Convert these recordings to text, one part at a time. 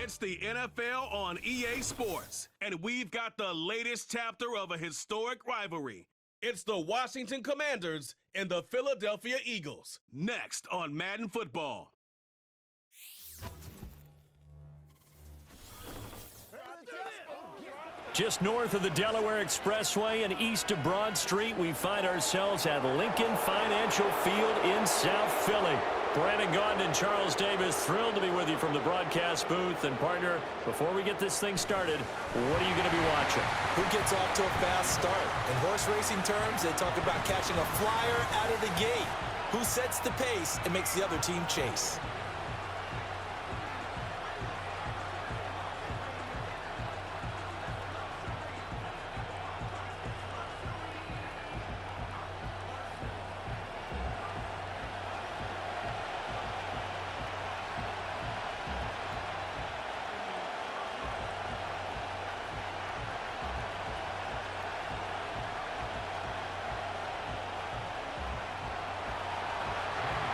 It's the NFL on EA Sports, and we've got the latest chapter of a historic rivalry. It's the Washington Commanders and the Philadelphia Eagles, next on Madden Football. Just north of the Delaware Expressway and east of Broad Street, we find ourselves at Lincoln Financial Field in South Philly. Brandon Gaudin and Charles Davis, thrilled to be with you from the broadcast booth. And partner, before we get this thing started, what are you going to be watching? Who gets off to a fast start? In horse racing terms, they talk about catching a flyer out of the gate. Who sets the pace and makes the other team chase?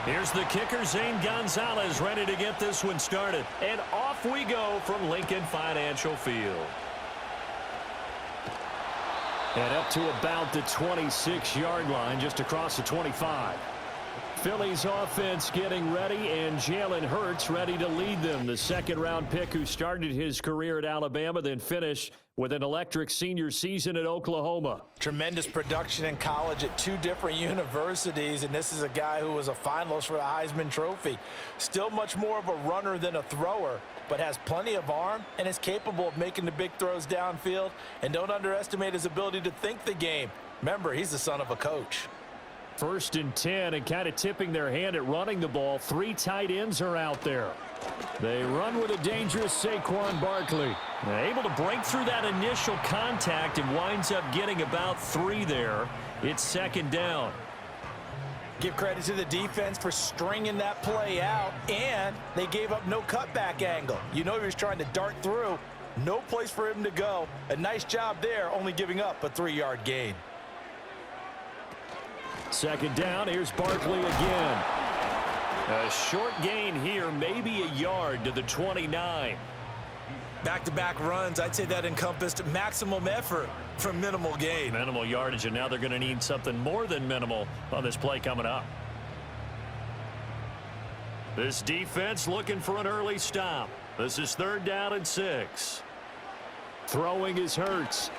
Here's the kicker, Zane Gonzalez, ready to get this one started. And off we go from Lincoln Financial Field. And up to about the 26-yard line, just across the 25. Philly's offense getting ready, and Jalen Hurts ready to lead them. The second-round pick who started his career at Alabama, then finished with an electric senior season at Oklahoma. Tremendous production in college at two different universities, and this is a guy who was a finalist for the Heisman Trophy. Still much more of a runner than a thrower, but has plenty of arm and is capable of making the big throws downfield. And don't underestimate his ability to think the game. Remember, he's the son of a coach. 1st and 10, and kind of tipping their hand at running the ball. 3 tight ends are out there. They run with a dangerous Saquon Barkley. Able to break through that initial contact and winds up getting about 3 there. It's second down. Give credit to the defense for stringing that play out, and they gave up no cutback angle. You know he was trying to dart through. No place for him to go. A nice job there, only giving up a 3-yard gain. Second down, here's Barkley again. A short gain here, maybe a yard to the 29. Back-to-back runs, I'd say that encompassed maximum effort for minimal gain. Minimal yardage, and now they're going to need something more than minimal on this play coming up. This defense looking for an early stop. This is 3rd down and 6. Throwing is Hurts.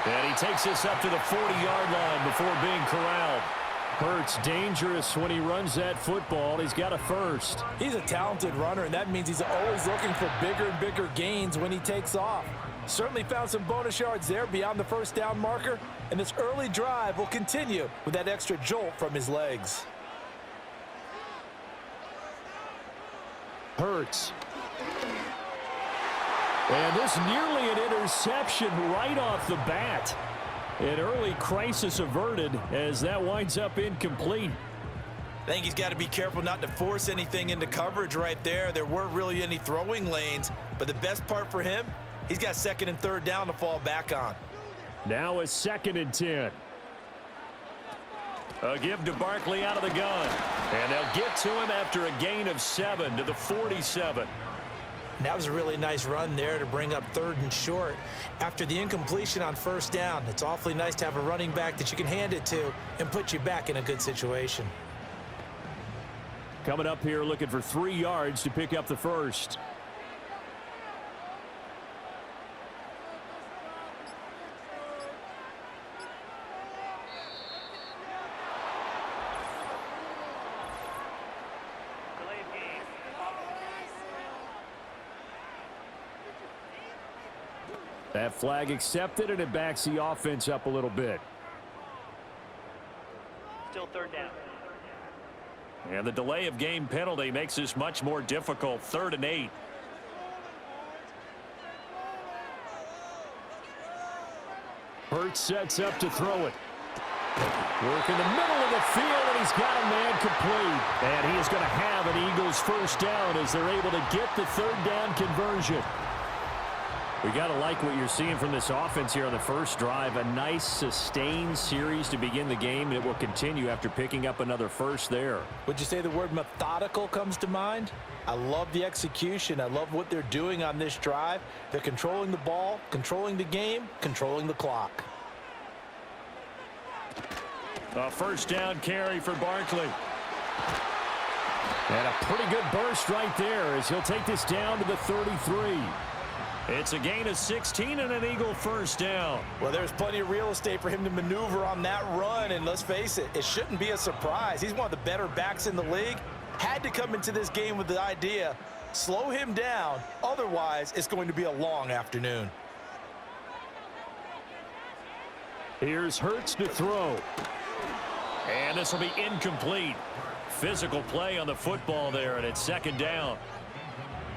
And he takes this up to the 40-yard line before being corralled. Hurts dangerous when he runs that football. He's got a first. He's a talented runner, and that means he's always looking for bigger and bigger gains when he takes off. Certainly found some bonus yards there beyond the 1st down marker, and this early drive will continue with that extra jolt from his legs. Hurts. And this nearly an interception right off the bat. An early crisis averted as that winds up incomplete. I think he's got to be careful not to force anything into coverage right there. There weren't really any throwing lanes, but the best part for him, he's got 2nd and 3rd down to fall back on. Now a 2nd and 10. A give to Barkley out of the gun. And they'll get to him after a gain of 7 to the 47. That was a really nice run there to bring up 3rd and short. After the incompletion on 1st down, it's awfully nice to have a running back that you can hand it to and put you back in a good situation. Coming up here looking for 3 yards to pick up the first. That flag accepted, and it backs the offense up a little bit. Still 3rd down. And the delay of game penalty makes this much more difficult. 3rd and 8. Hurts sets up to throw it. Work in the middle of the field, and he's got a man complete. And he is going to have an Eagles 1st down as they're able to get the 3rd down conversion. We got to like what you're seeing from this offense here on the first drive. A nice sustained series to begin the game, and it will continue after picking up another first there. Would you say the word methodical comes to mind? I love the execution. I love what they're doing on this drive. They're controlling the ball, controlling the game, controlling the clock. A first down carry for Barkley. And a pretty good burst right there as he'll take this down to the 33. It's a gain of 16 and an Eagle first down. Well, there's plenty of real estate for him to maneuver on that run, and let's face it, it shouldn't be a surprise. He's one of the better backs in the league. Had to come into this game with the idea, slow him down, otherwise it's going to be a long afternoon. Here's Hurts to throw. And this will be incomplete. Physical play on the football there, and it's second down.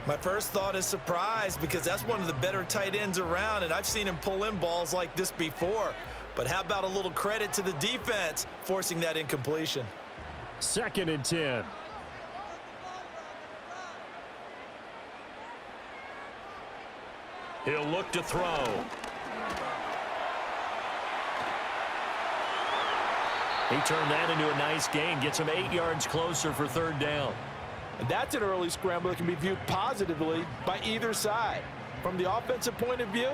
My first thought is surprise because that's one of the better tight ends around, and I've seen him pull in balls like this before. But how about a little credit to the defense forcing that incompletion? Second and 10. He'll look to throw. He turned that into a nice gain, gets him 8 yards closer for third down. And that's an early scramble that can be viewed positively by either side. From the offensive point of view,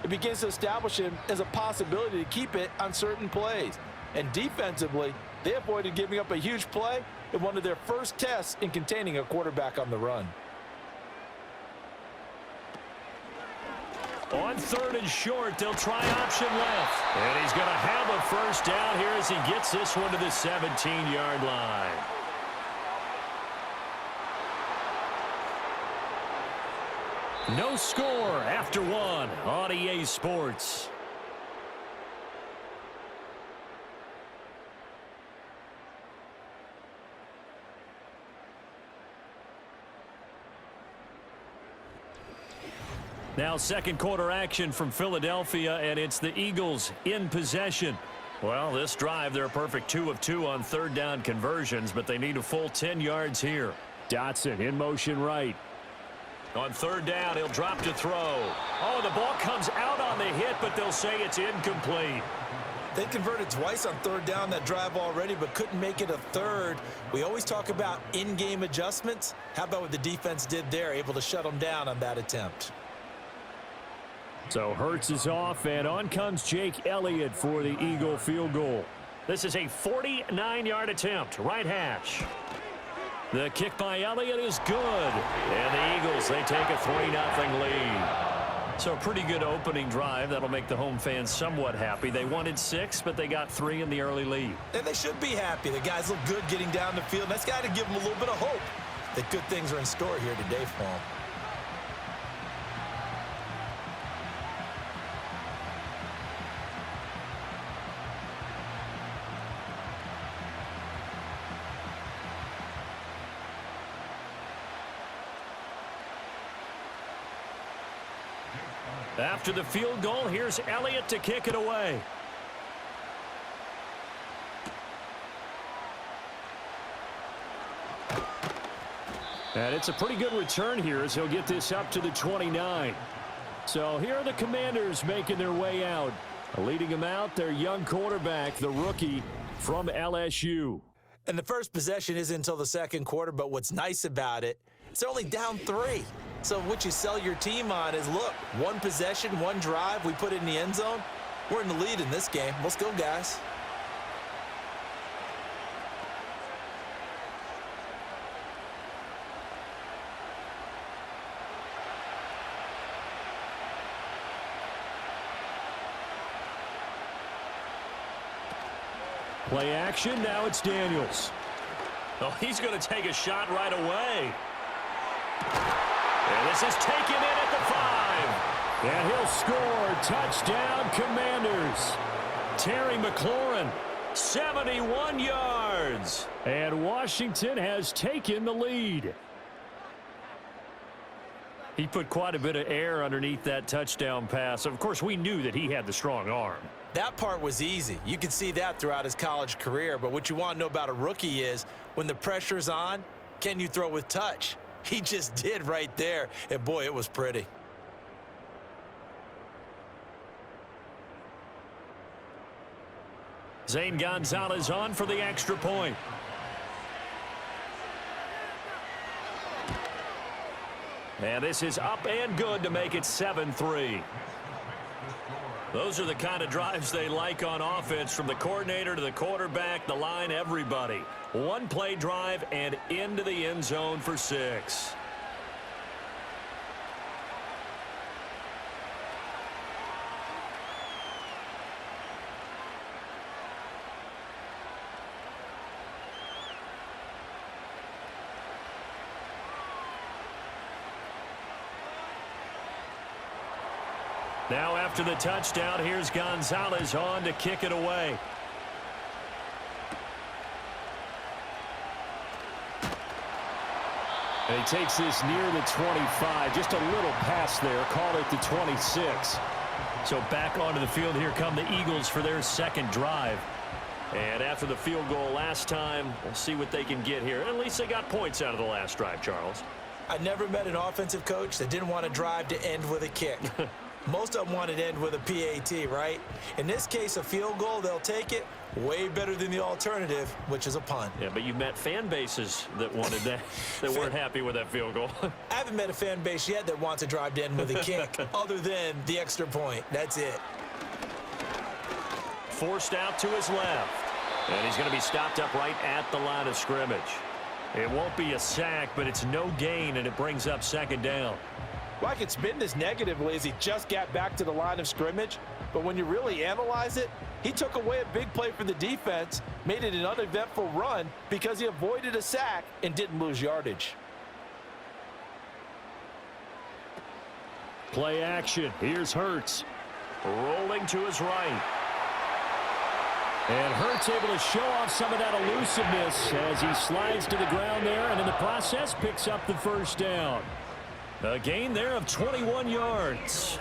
it begins to establish him as a possibility to keep it on certain plays. And defensively, they avoided giving up a huge play in one of their first tests in containing a quarterback on the run. On third and short, they'll try option left. And he's going to have a first down here as he gets this one to the 17-yard line. No score after one on EA Sports. Now second quarter action from Philadelphia, and it's the Eagles in possession. Well, this drive, they're a perfect 2 of 2 on third down conversions, but they need a full 10 yards here. Dotson in motion right. On third down, he'll drop to throw. Oh, the ball comes out on the hit, but they'll say it's incomplete. They converted twice on third down that drive already, but couldn't make it a third. We always talk about in-game adjustments. How about what the defense did there, able to shut them down on that attempt? So Hurts is off, and on comes Jake Elliott for the Eagle field goal. This is a 49-yard attempt, right hash. The kick by Elliott is good. And the Eagles, they take a 3-0 lead. So a pretty good opening drive. That'll make the home fans somewhat happy. They wanted 6, but they got 3 in the early lead. And they should be happy. The guys look good getting down the field. That's got to give them a little bit of hope that good things are in store here today for them. After the field goal, here's Elliott to kick it away. And it's a pretty good return here as he'll get this up to the 29. So here are the Commanders making their way out. Leading them out, their young quarterback, the rookie from LSU. And the first possession isn't until the second quarter, but what's nice about it, it's only down 3. So what you sell your team on is, look, one possession, one drive, we put it in the end zone. We're in the lead in this game. Let's go, guys. Play action, now it's Daniels. Oh, he's going to take a shot right away. And this is taken in at the 5. And he'll score. Touchdown, Commanders. Terry McLaurin, 71 yards. And Washington has taken the lead. He put quite a bit of air underneath that touchdown pass. Of course, we knew that he had the strong arm. That part was easy. You could see that throughout his college career. But what you want to know about a rookie is when the pressure's on, can you throw with touch? He just did right there. And, boy, it was pretty. Zane Gonzalez on for the extra point. And this is up and good to make it 7-3. Those are the kind of drives they like on offense, from the coordinator to the quarterback, the line, everybody. One play drive and into the end zone for 6. Now after the touchdown, here's Gonzalez on to kick it away. And he takes this near the 25. Just a little pass there. Call it the 26. So back onto the field, here come the Eagles for their second drive. And after the field goal last time, we'll see what they can get here. At least they got points out of the last drive, Charles. I never met an offensive coach that didn't want a drive to end with a kick. Most of them want it to end with a PAT, right? In this case, a field goal, they'll take it. Way better than the alternative, which is a punt. Yeah, but you've met fan bases that wanted that, that weren't happy with that field goal. I haven't met a fan base yet that wants a drive to end with a kick, other than the extra point. That's it. Forced out to his left. And he's going to be stopped up right at the line of scrimmage. It won't be a sack, but it's no gain, and it brings up second down. Well, I could spin this negatively as he just got back to the line of scrimmage, but when you really analyze it, he took away a big play for the defense, made it an uneventful run because he avoided a sack and didn't lose yardage. Play action. Here's Hurts. Rolling to his right. And Hurts able to show off some of that elusiveness as he slides to the ground there, and in the process picks up the first down. A gain there of 21 yards.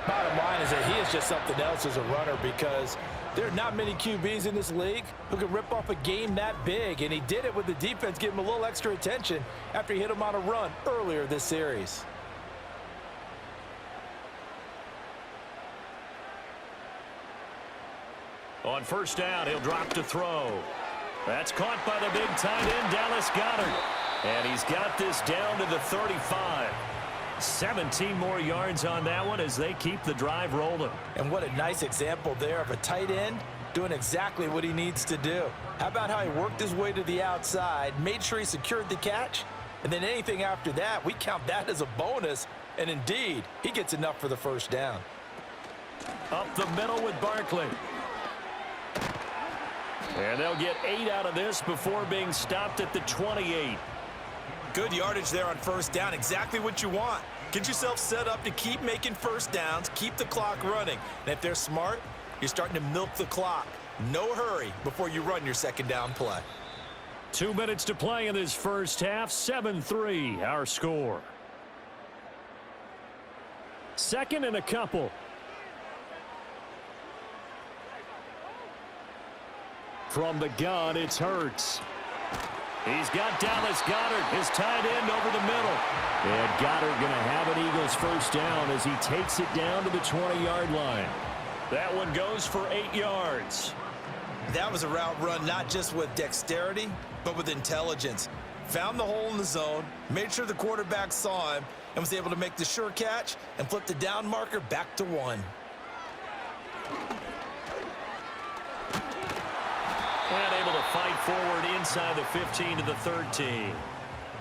Bottom line is that he is just something else as a runner, because there are not many QBs in this league who can rip off a game that big, and he did it with the defense giving him a little extra attention after he hit him on a run earlier this series. On first down, he'll drop to throw. That's caught by the big tight end, Dallas Goedert. And he's got this down to the 35. 17 more yards on that one as they keep the drive rolling. And what a nice example there of a tight end doing exactly what he needs to do. How about how he worked his way to the outside, made sure he secured the catch, and then anything after that, we count that as a bonus. And indeed, he gets enough for the first down. Up the middle with Barkley. And they'll get 8 out of this before being stopped at the 28. Good yardage there on first down. Exactly what you want. Get yourself set up to keep making first downs, keep the clock running. And if they're smart, you're starting to milk the clock. No hurry before you run your second down play. 2 minutes to play in this first half. 7-3, our score. Second and a couple. From the gun, it's Hurts. He's got Dallas Goedert, his tight end, over the middle. And Goedert going to have an Eagles first down as he takes it down to the 20-yard line. That one goes for 8 yards. That was a route run not just with dexterity, but with intelligence. Found the hole in the zone, made sure the quarterback saw him, and was able to make the sure catch and flip the down marker back to 1. And able to fight forward inside the 15 to the 13.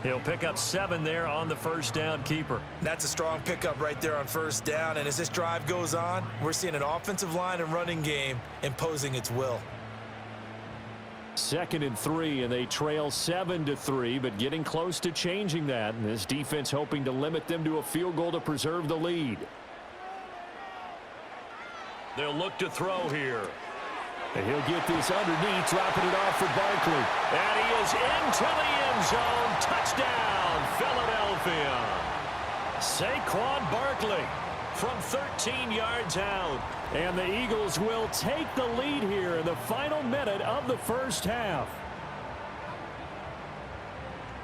He'll pick up 7 there on the first down keeper. That's a strong pickup right there on first down. And as this drive goes on, we're seeing an offensive line and running game imposing its will. 2nd and 3, and they trail 7-3, but getting close to changing that. And this defense hoping to limit them to a field goal to preserve the lead. They'll look to throw here. And he'll get this underneath, dropping it off for Barkley. And he is into the end zone. Touchdown, Philadelphia. Saquon Barkley from 13 yards out. And the Eagles will take the lead here in the final minute of the first half.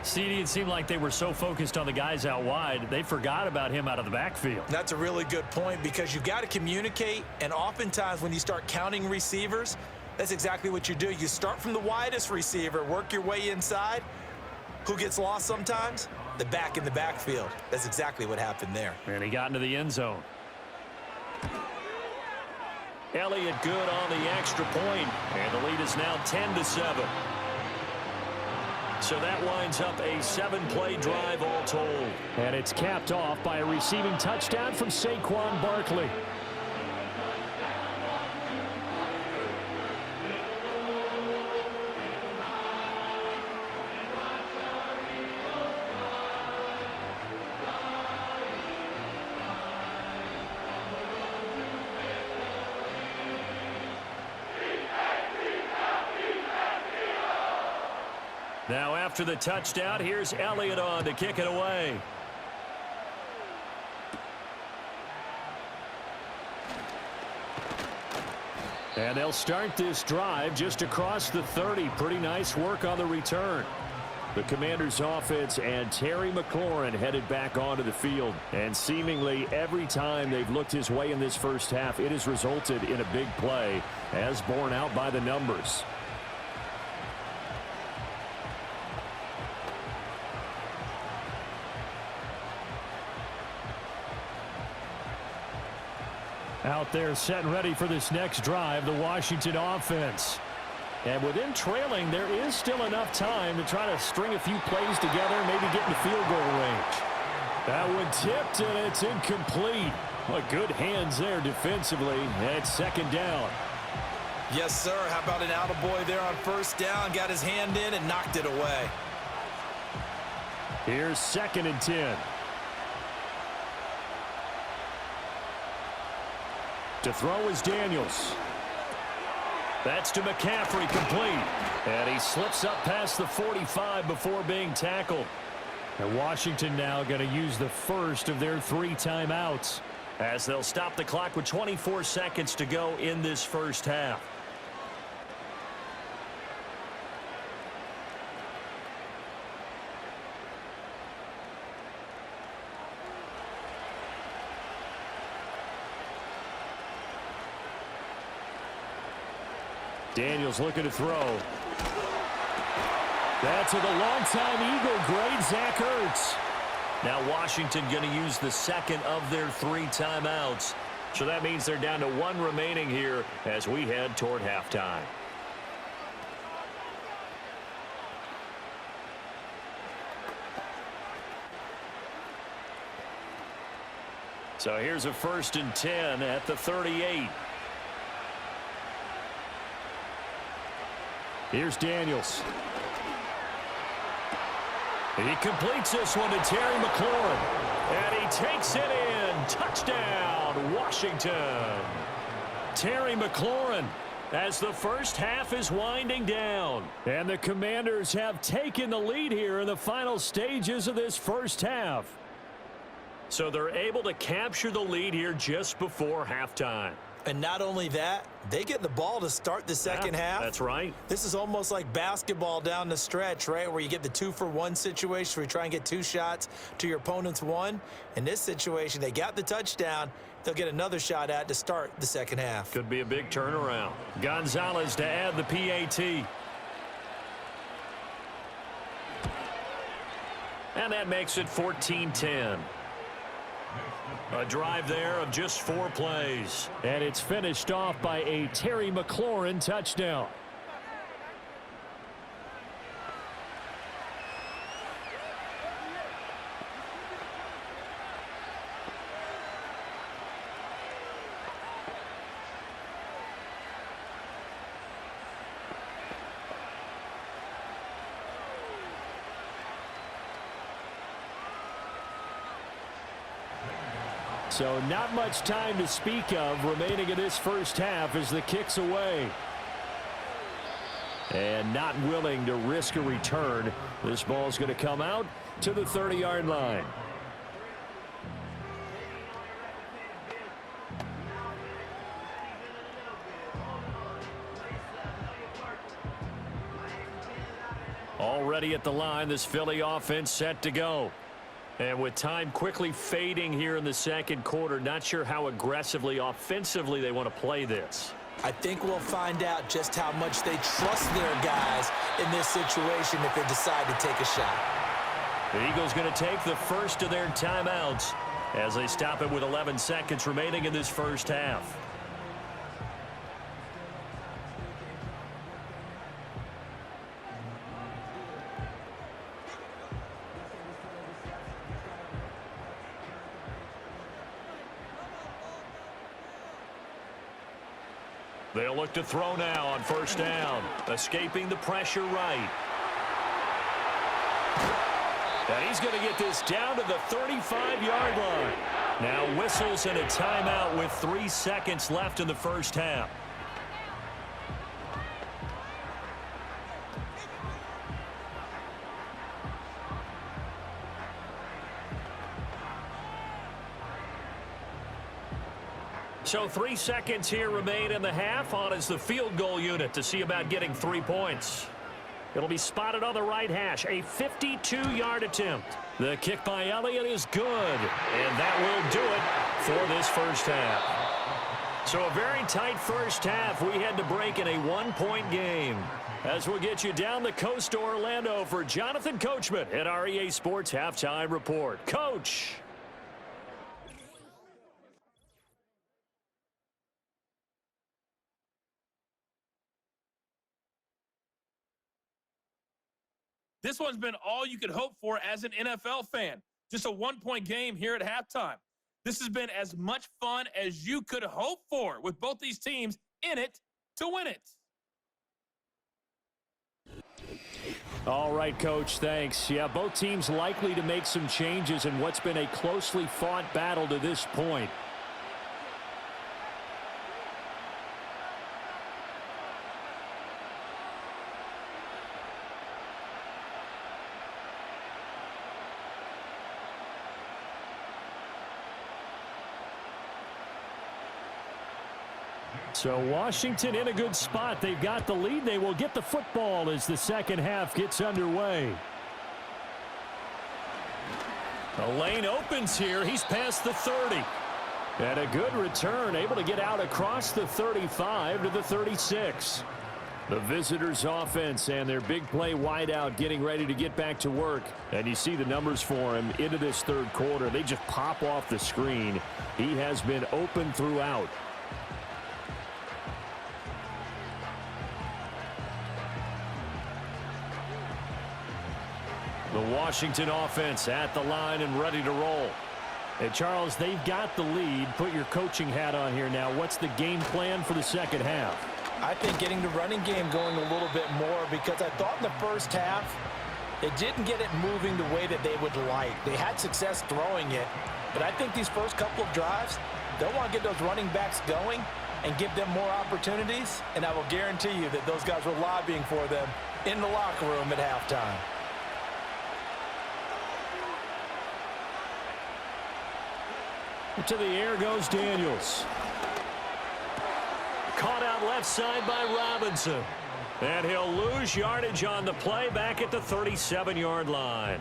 CD, it seemed like they were so focused on the guys out wide, they forgot about him out of the backfield. That's a really good point, because you got to communicate, and oftentimes when you start counting receivers, That's exactly what you do. You start from the widest receiver, work your way inside. Who gets lost sometimes? The back in the backfield. That's exactly what happened there. And he got into the end zone. Elliott good on the extra point, and the lead is now 10-7. So that winds up a 7-play drive all told. And it's capped off by a receiving touchdown from Saquon Barkley. Now after the touchdown, here's Elliott on to kick it away. And they'll start this drive just across the 30. Pretty nice work on the return. The Commanders' offense and Terry McLaurin headed back onto the field. And seemingly every time they've looked his way in this first half, it has resulted in a big play, as borne out by the numbers. Out there set and ready for this next drive, the Washington offense. And within trailing, there is still enough time to try to string a few plays together, maybe get in the field goal range. That one tipped, and it's incomplete. Well, good hands there defensively, and it's second down. Yes, sir. How about an attaboy there on first down? Got his hand in and knocked it away. Here's 2nd and 10. To throw is Daniels. That's to McCaffrey, complete. And he slips up past the 45 before being tackled. And Washington now going to use the first of their 3 timeouts, as they'll stop the clock with 24 seconds to go in this first half. Daniels looking to throw. That's to the longtime Eagle, great Zach Ertz. Now Washington going to use the second of their 3 timeouts. So that means they're down to 1 remaining here as we head toward halftime. So here's a 1st and 10 at the 38. Here's Daniels. He completes this one to Terry McLaurin. And he takes it in. Touchdown, Washington. Terry McLaurin, as the first half is winding down. And the Commanders have taken the lead here in the final stages of this first half. So they're able to capture the lead here just before halftime. And not only that, they get the ball to start the second half. That's right. This is almost like basketball down the stretch, right, where you get the 2-for-1 situation where you try and get 2 shots to your opponent's 1. In this situation, they got the touchdown. They'll get another shot at to start the second half. Could be a big turnaround. Gonzalez to add the PAT. And that makes it 14-10. A drive there of just 4 plays. And it's finished off by a Terry McLaurin touchdown. So not much time to speak of remaining in this first half as the kick's away. And not willing to risk a return. This ball's going to come out to the 30-yard line. Already at the line, this Philly offense set to go. And with time quickly fading here in the second quarter, not sure how aggressively, offensively they want to play this. I think we'll find out just how much they trust their guys in this situation if they decide to take a shot. The Eagles going to take the first of their timeouts as they stop it with 11 seconds remaining in this first half. They'll look to throw now on first down. Escaping the pressure right. And he's going to get this down to the 35-yard line. Now whistles and a timeout with 3 seconds left in the first half. So 3 seconds here remain in the half. On is the field goal unit to see about getting 3 points. It'll be spotted on the right hash. A 52-yard attempt. The kick by Elliott is good. And that will do it for this first half. So a very tight first half. We had to break in a 1-point game. As we'll get you down the coast to Orlando for Jonathan Coachman at our EA Sports Halftime Report. Coach. This one's been all you could hope for as an NFL fan. Just a 1-point game here at halftime. This has been as much fun as you could hope for with both these teams in it to win it. All right, Coach, thanks. Yeah, both teams likely to make some changes in what's been a closely fought battle to this point. So Washington in a good spot. They've got the lead. They will get the football as the second half gets underway. The lane opens here. He's past the 30. And a good return, able to get out across the 35 to the 36. The visitors' offense and their big play wideout getting ready to get back to work. And you see the numbers for him into this third quarter. They just pop off the screen. He has been open throughout. The Washington offense at the line and ready to roll. Hey, Charles, they've got the lead. Put your coaching hat on here now. What's the game plan for the second half? I think getting the running game going a little bit more, because I thought in the first half they didn't get it moving the way that they would like. They had success throwing it, but I think these first couple of drives, they'll want to get those running backs going and give them more opportunities, and I will guarantee you that those guys were lobbying for them in the locker room at halftime. To the air goes Daniels. Caught out left side by Robinson. And he'll lose yardage on the play back at the 37-yard line.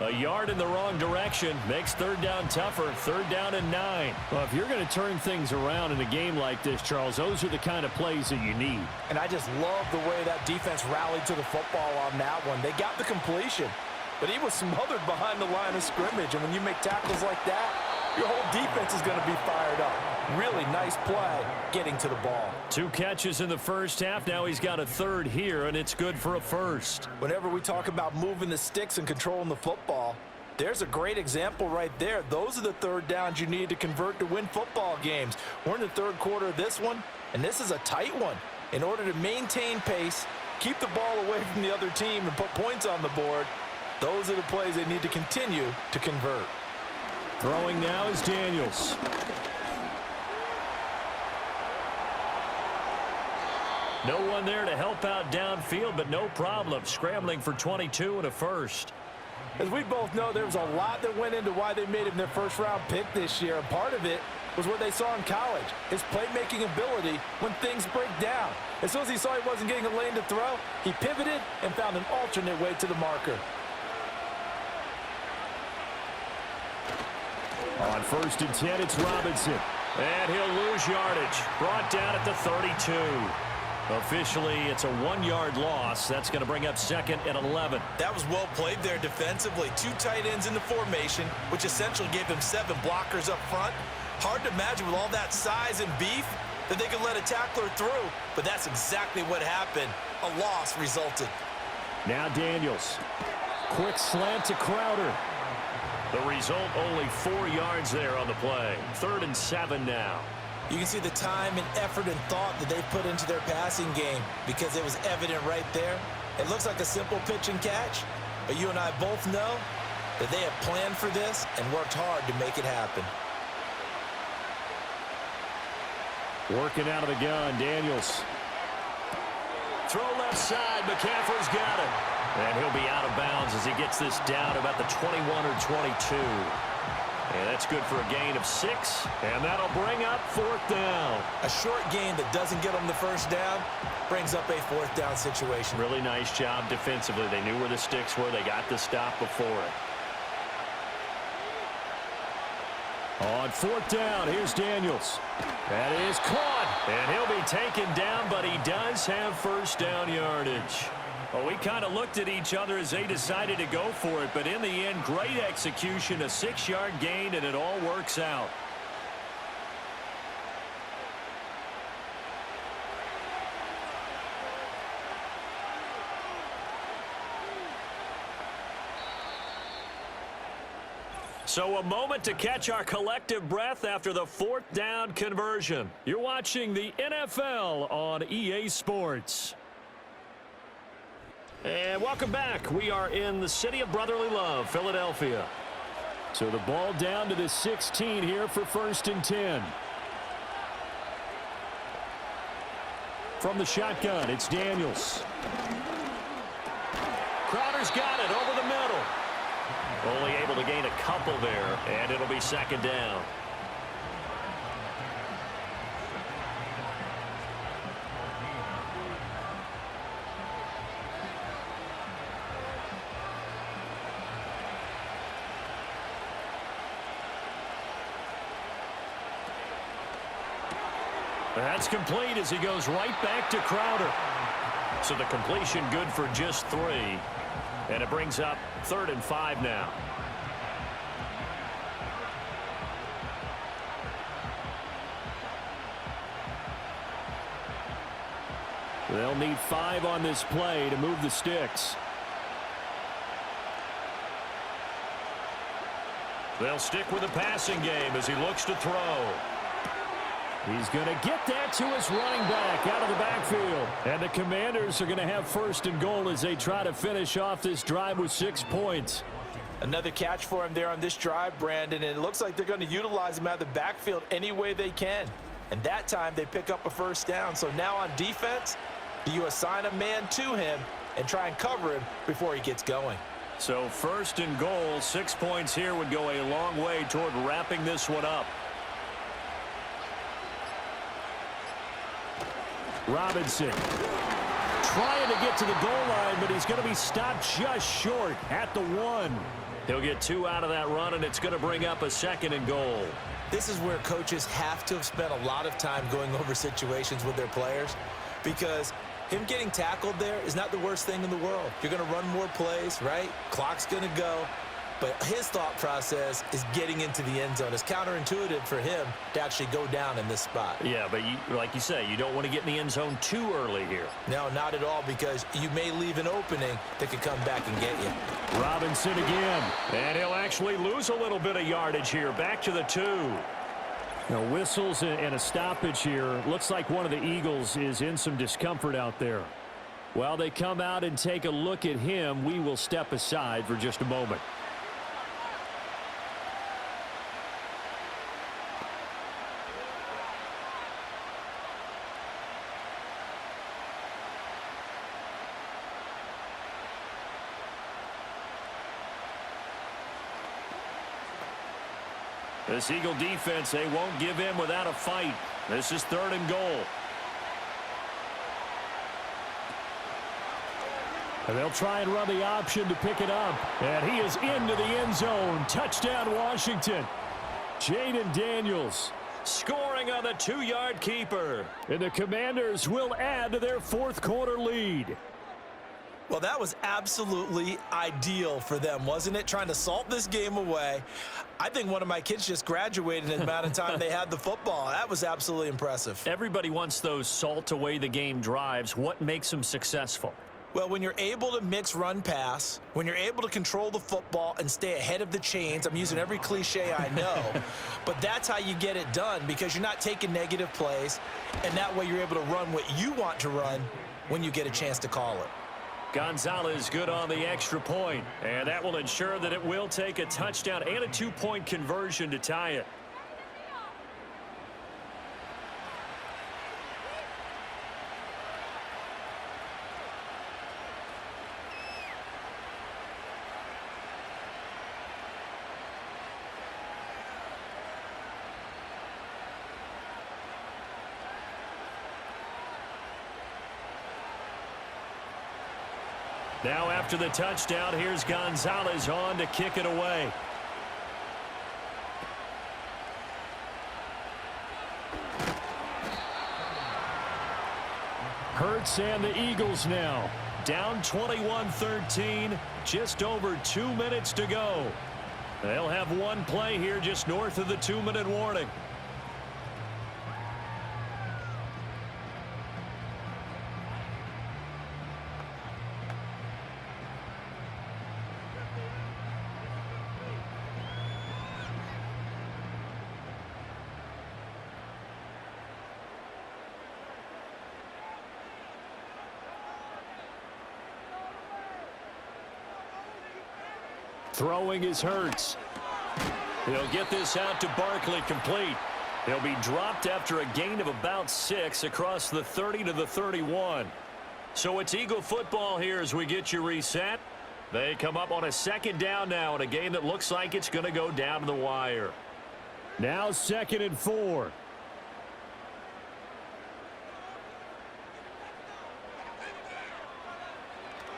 A yard in the wrong direction makes third down tougher. Third down and 9. Well, if you're going to turn things around in a game like this, Charles, those are the kind of plays that you need. And I just love the way that defense rallied to the football on that one. They got the completion, but he was smothered behind the line of scrimmage. And when you make tackles like that, your whole defense is going to be fired up. Really nice play getting to the ball. 2 catches in the first half. Now he's got a third here, and it's good for a first. Whenever we talk about moving the sticks and controlling the football, there's a great example right there. Those are the third downs you need to convert to win football games. We're in the third quarter of this one, and this is a tight one. In order to maintain pace, keep the ball away from the other team, and put points on the board, those are the plays they need to continue to convert. Throwing now is Daniels. No one there to help out downfield, but no problem. Scrambling for 22 and a first. As we both know, there was a lot that went into why they made him their first-round pick this year. And part of it was what they saw in college, his playmaking ability when things break down. As soon as he saw he wasn't getting a lane to throw, he pivoted and found an alternate way to the marker. On 1st and 10, it's Robinson. And he'll lose yardage. Brought down at the 32. Officially, it's a 1-yard loss. That's going to bring up 2nd and 11. That was well played there defensively. 2 tight ends in the formation, which essentially gave them 7 blockers up front. Hard to imagine with all that size and beef that they could let a tackler through, but that's exactly what happened. A loss resulted. Now Daniels. Quick slant to Crowder. The result, only 4 yards there on the play. 3rd and 7 now. You can see the time and effort and thought that they put into their passing game because it was evident right there. It looks like a simple pitch and catch, but you and I both know that they have planned for this and worked hard to make it happen. Working out of the gun, Daniels. Throw left side, McCaffrey's got it. And he'll be out of bounds as he gets this down about the 21 or 22. And that's good for a gain of 6, and that'll bring up 4th down. A short gain that doesn't get them the first down brings up a 4th down situation. Really nice job defensively. They knew where the sticks were. They got the stop before it. On 4th down, here's Daniels. That is caught, and he'll be taken down, but he does have first down yardage. Well, we kind of looked at each other as they decided to go for it, but in the end, great execution, a 6-yard gain, and it all works out. So a moment to catch our collective breath after the 4th down conversion. You're watching the NFL on EA Sports. And welcome back. We are in the city of brotherly love, Philadelphia. So the ball down to the 16 here for 1st and 10. From the shotgun, it's Daniels. Crowder's got it over the middle. Only able to gain a couple there, and it'll be 2nd down. That's complete as he goes right back to Crowder. So the completion good for just 3. And it brings up 3rd and 5 now. They'll need 5 on this play to move the sticks. They'll stick with the passing game as he looks to throw. He's going to get that to his running back out of the backfield. And the Commanders are going to have 1st and goal as they try to finish off this drive with 6 points. Another catch for him there on this drive, Brandon, and it looks like they're going to utilize him out of the backfield any way they can. And that time they pick up a 1st down. So now on defense, do you assign a man to him and try and cover him before he gets going? So 1st and goal, 6 points here would go a long way toward wrapping this one up. Robinson trying to get to the goal line, but he's going to be stopped just short at the 1. He'll get 2 out of that run, and it's going to bring up a 2nd and goal. This is where coaches have to have spent a lot of time going over situations with their players, because him getting tackled there is not the worst thing in the world. You're going to run more plays, right? Clock's going to go. But his thought process is getting into the end zone. It's counterintuitive for him to actually go down in this spot. Yeah, but like you say, you don't want to get in the end zone too early here. No, not at all, because you may leave an opening that could come back and get you. Robinson again. And he'll actually lose a little bit of yardage here. Back to the 2. Now, whistles and a stoppage here. Looks like one of the Eagles is in some discomfort out there. While they come out and take a look at him, we will step aside for just a moment. This Eagle defense, they won't give in without a fight. This is 3rd and goal. And they'll try and run the option to pick it up. And he is into the end zone. Touchdown, Washington. Jaden Daniels scoring scoring on the 2-yard keeper. And the Commanders will add to their fourth quarter lead. Well, that was absolutely ideal for them, wasn't it? Trying to salt this game away. I think one of my kids just graduated in the amount of time they had the football. That was absolutely impressive. Everybody wants those salt away the game drives. What makes them successful? Well, when you're able to mix run-pass, when you're able to control the football and stay ahead of the chains, I'm using every cliche I know, but that's how you get it done because you're not taking negative plays, and that way you're able to run what you want to run when you get a chance to call it. Gonzalez good on the extra point, and that will ensure that it will take a touchdown and a 2-point conversion to tie it. Now after the touchdown, here's Gonzalez on to kick it away. Hurts and the Eagles now down 21-13, just over 2 minutes to go. They'll have one play here just north of the 2-minute warning. Throwing is Hurts. He'll get this out to Barkley, complete. He'll be dropped after a gain of about 6 across the 30 to the 31. So it's Eagle football here as we get you reset. They come up on a second down now in a game that looks like it's going to go down to the wire. Now 2nd and 4.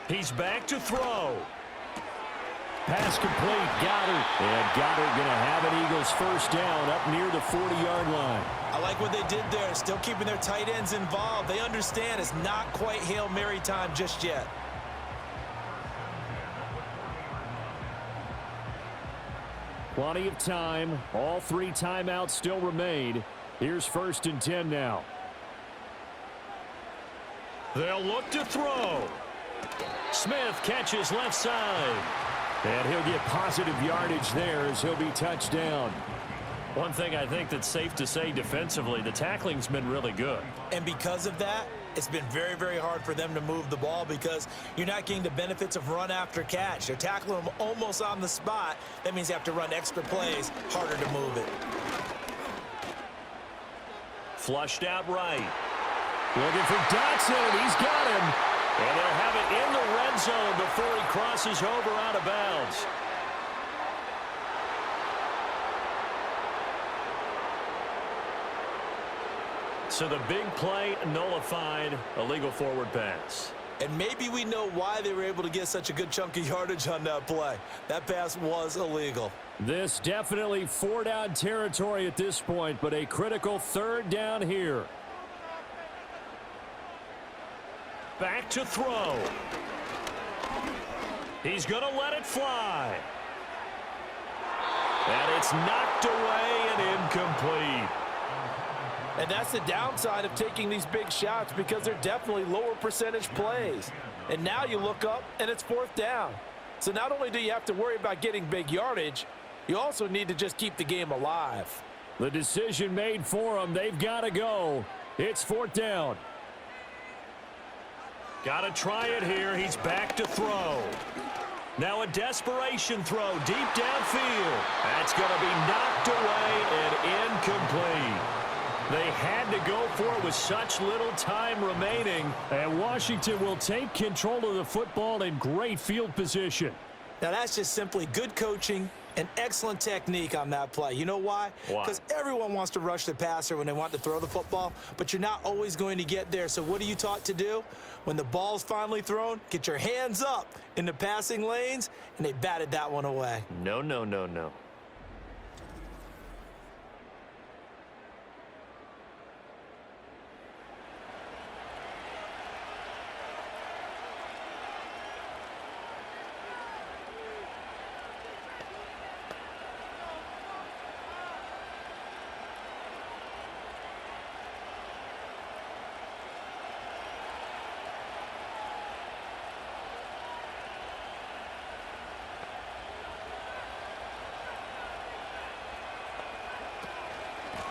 He's back to throw. Pass complete, Goddard. And Goddard going to have an Eagles first down up near the 40-yard line. I like what they did there, still keeping their tight ends involved. They understand it's not quite Hail Mary time just yet. Plenty of time. All 3 timeouts still remain. Here's 1st and 10 now. They'll look to throw. Smith catches left side. And he'll get positive yardage there as he'll be touched down. One thing I think that's safe to say defensively, the tackling's been really good. And because of that, it's been very, very hard for them to move the ball because you're not getting the benefits of run after catch. They're tackling them almost on the spot. That means they have to run extra plays, harder to move it. Flushed out right. Looking for Dotson, and he's got him. And they'll have it in the red zone before he crosses over out of bounds. So the big play nullified, illegal forward pass. And maybe we know why they were able to get such a good chunk of yardage on that play. That pass was illegal. This definitely 4-down territory at this point, but a critical 3rd down here. Back to throw. He's going to let it fly. And it's knocked away and incomplete. And that's the downside of taking these big shots because they're definitely lower percentage plays. And now you look up and it's 4th down. So not only do you have to worry about getting big yardage, you also need to just keep the game alive. The decision made for them. They've got to go. It's 4th down. Got to try it here. He's back to throw. Now a desperation throw deep downfield. That's going to be knocked away and incomplete. They had to go for it with such little time remaining. And Washington will take control of the football in great field position. Now that's just simply good coaching and excellent technique on that play. You know why? Because everyone wants to rush the passer when they want to throw the football, but you're not always going to get there. So what are you taught to do? When the ball's finally thrown, get your hands up in the passing lanes, and they batted that one away. No, no, no, no.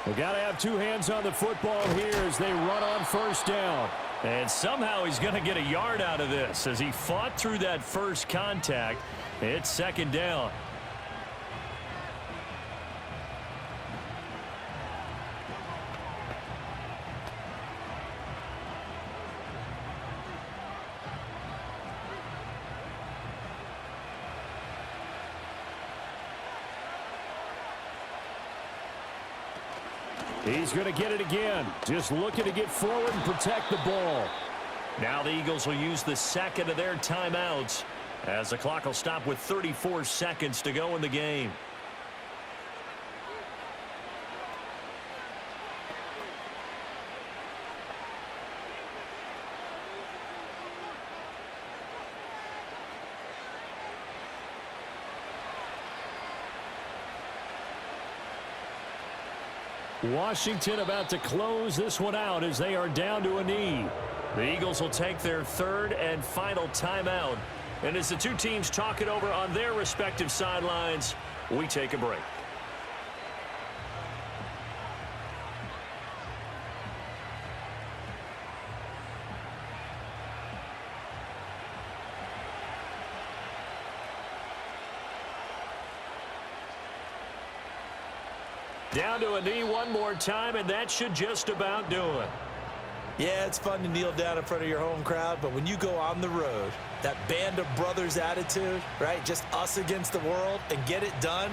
We got to have two hands on the football here as they run on first down. And somehow he's going to get a yard out of this as he fought through that first contact. It's second down. He's going to get it again. Just looking to get forward and protect the ball. Now the Eagles will use the second of their timeouts as the clock will stop with 34 seconds to go in the game. Washington about to close this one out as they are down to a knee. The Eagles will take their third and final timeout. And as the two teams talk it over on their respective sidelines, we take a break. Down to a knee one more time, and that should just about do it. Yeah, it's fun to kneel down in front of your home crowd, but when you go on the road, that band of brothers attitude, right, just us against the world, and get it done,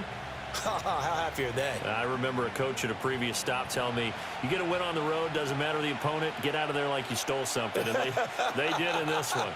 how happy are they? I remember a coach at a previous stop telling me, you get a win on the road, doesn't matter the opponent, get out of there like you stole something, and they did in this one.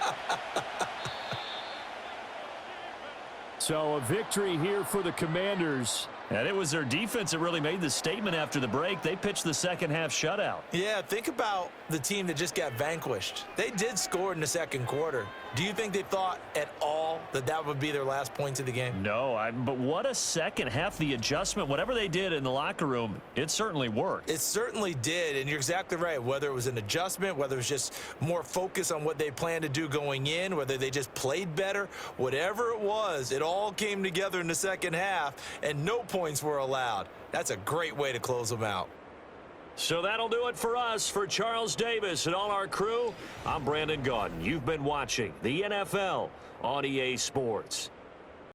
So a victory here for the Commanders. And it was their defense that really made the statement after the break. They pitched the second half shutout. Yeah, think about the team that just got vanquished. They did score in the second quarter. Do you think they thought at all that that would be their last points of the game? No, but what a second half. The adjustment, whatever they did in the locker room, it certainly worked. It certainly did, and you're exactly right. Whether it was an adjustment, whether it was just more focus on what they planned to do going in, whether they just played better, whatever it was, it all came together in the second half, and no points were allowed. That's a great way to close them out. So that'll do it for us. For Charles Davis and all our crew, I'm Brandon Gaudin. You've been watching the NFL on EA Sports.